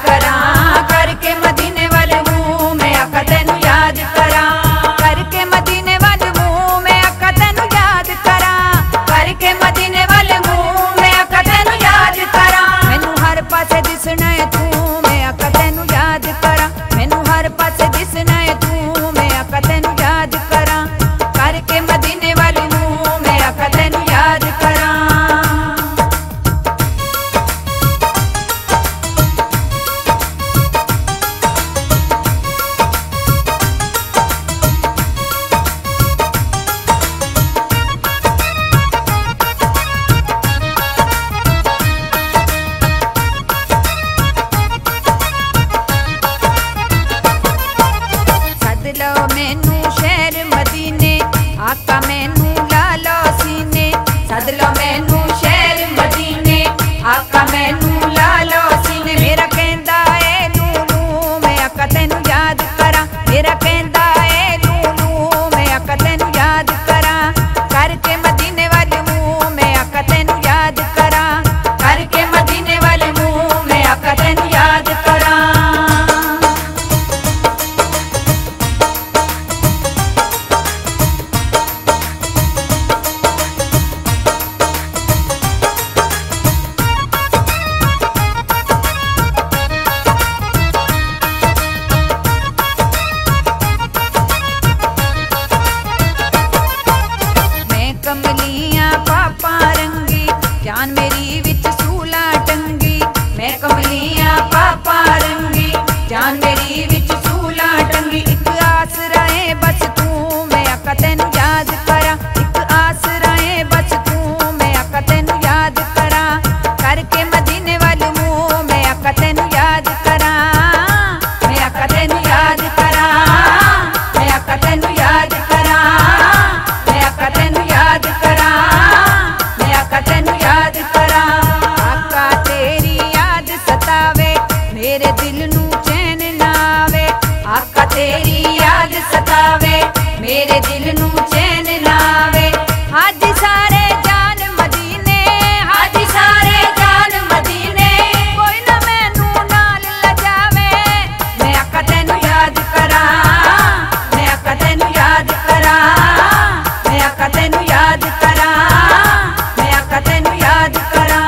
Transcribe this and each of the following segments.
करा, करके मदीने वाले मुंह में आका तेनू याद करा, करके मदीने वाले मुंह में आका तेनू याद करा, करके मदीने वाले मुंह में आका तेनू याद करा। मैनू हर पासे दिसना है तू, मैं आका तेनू याद करा, मैनू हर पासे दिसना है तू, मैं आका तेनू याद करा, करके मदीने वाले मुंह में आका तेनू याद करा। सद लो मैनू शहर मदीने, आका मैनू ला लो सीने, सद लो मैनू शहर मदीने, आका मैनू ला लो सीने। मेरा कहंदा है लूलू, मैं आका तेनू याद करा, मेरा कहंदा है लूलू, मैं आका तेनू याद करा, करके मदीने वाले मुंह में आका तेनू याद करा, करके मदीने वाले मुंह में आका तेनू याद करा। कमलियां पापा रंगी, जान मेरी विच सूला टंगी, मैं कमलियां पापा रंगी, जान मेरी विच सूला टंगी। एक आसरा है बस तू, मैं आका तेनू याद करा, एक आसरा है बस तू, मैं आका तेनू याद करा, करके मदीने वाले मुंह में आका तेनू याद करा, मैं आका तेनू याद करा, मैं आका तेनू याद करा, मैं आका तेनू याद करा, मैं आका तेनू याद करा। आका तेरी याद सतावे, मेरे दिल नू चैन ना आवे, आका तेरी याद सतावे, मेरे दिल नू चैन ना आवे। हाजी सारे जान मदीने, हाजी सारे जान मदीने, कोई ना मैनू नाल लजावे, मैं आका तेनू याद करा, मैं आका तेनू याद करा, मैं आका तेनू याद करा, मैं आका तेनू याद करा।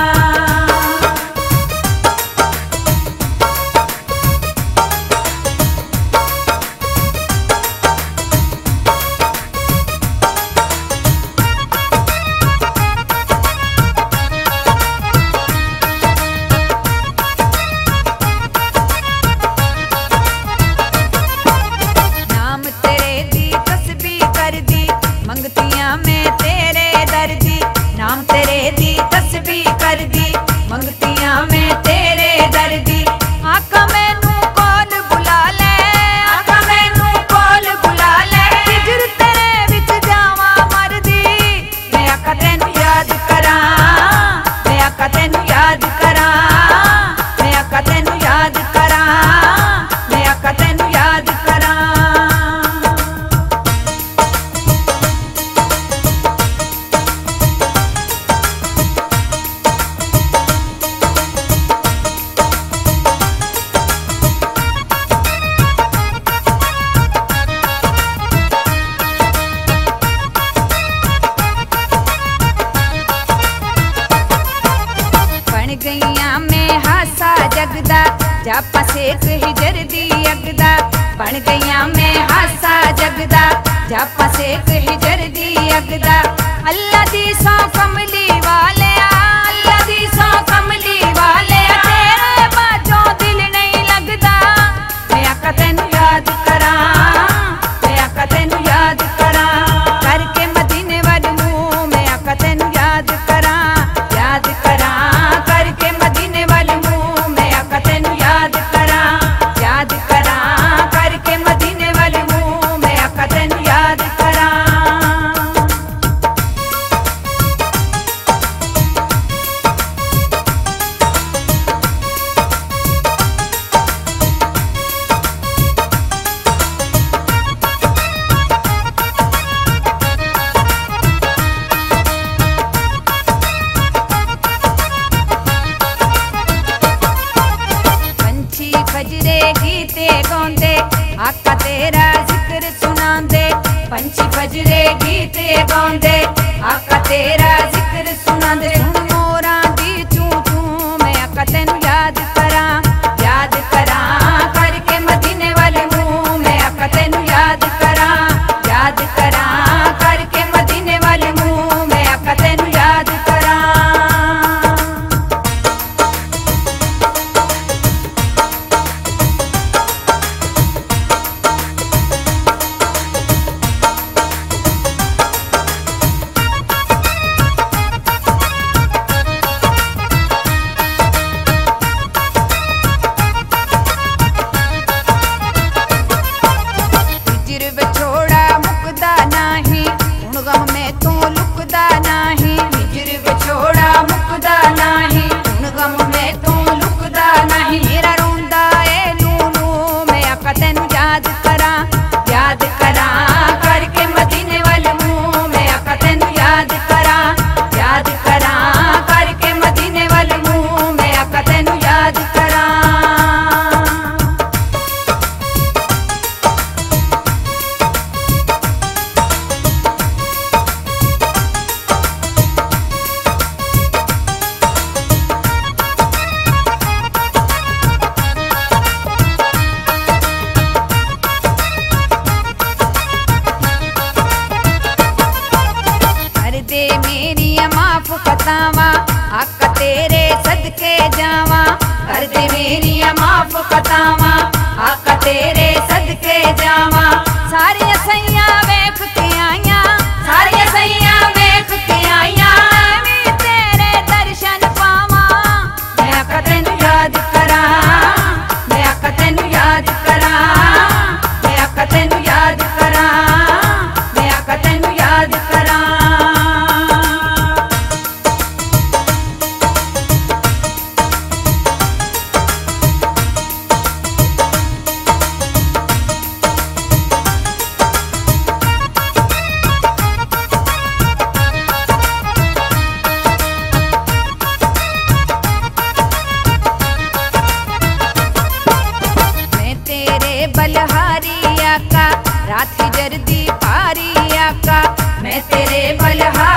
नाम तेरे दी तस्बीह कर दी, मंगतियां मैं तेरे दर्दी, नाम तेरे दी तस्बीह कर दी, मंगतियां मैं तेरे दर्दी। आका मैनू कोल बुला ले, आका मैनू कोल बुला ले, हिजर तेरे विच जावा मरदी, मैं आका तेनू याद करा, मैं आका तेनू याद करा, मैं आका तेनू याद करा, मैं आका तेनू याद करा। बन गईयां मैं हासा जगदा, जापा सेक हिजर दी अगदा, बन गईयां मैं हासा जगदा, जापा सेक हिजर दी अगदा। अल्लाह दी सौ कमली वाले, अल्लाह दी सौ कमली वाले, तेरे बाजों दिल नहीं लगदा, मैं आका तेनू याद करा, मैं आका तेनू याद करा, करके मदीने वाले मुंह में आका तेनू याद करा, याद करा, करके मदीने वाले मुंह में आका तेनू याद करा, याद करा, करके मदीने वाले मुंह में आका तेनू याद करा। फजरे गीते गाउंदे आका तेरा जिक्र सुनांदे। पंछी फजरे गीते गाउंदे आका तेरा जिक्र सुनांदे। सुन मोरा दी चू चू मैं आका तेनू याद करा करके मदीने वाले मुंह मैं आका तेनू याद करा करके मदीने वाले मुंह मैं आका तेनू याद करा। खतावा आका तेरे सदके जावा कर दे मेरी माफ खतावा आका तेरे सदके जावा। सारी सैया वेख के आया सारी सैया वेख के आया मैं तेरे दर्शन पावा। मैं आका तेनू याद करा मैं आका तेनू याद करा मैं आका तेनू याद करा मैं आका तेनू याद करा। बलहारी आका रात जर्दी पारी आका मैं तेरे बलहारी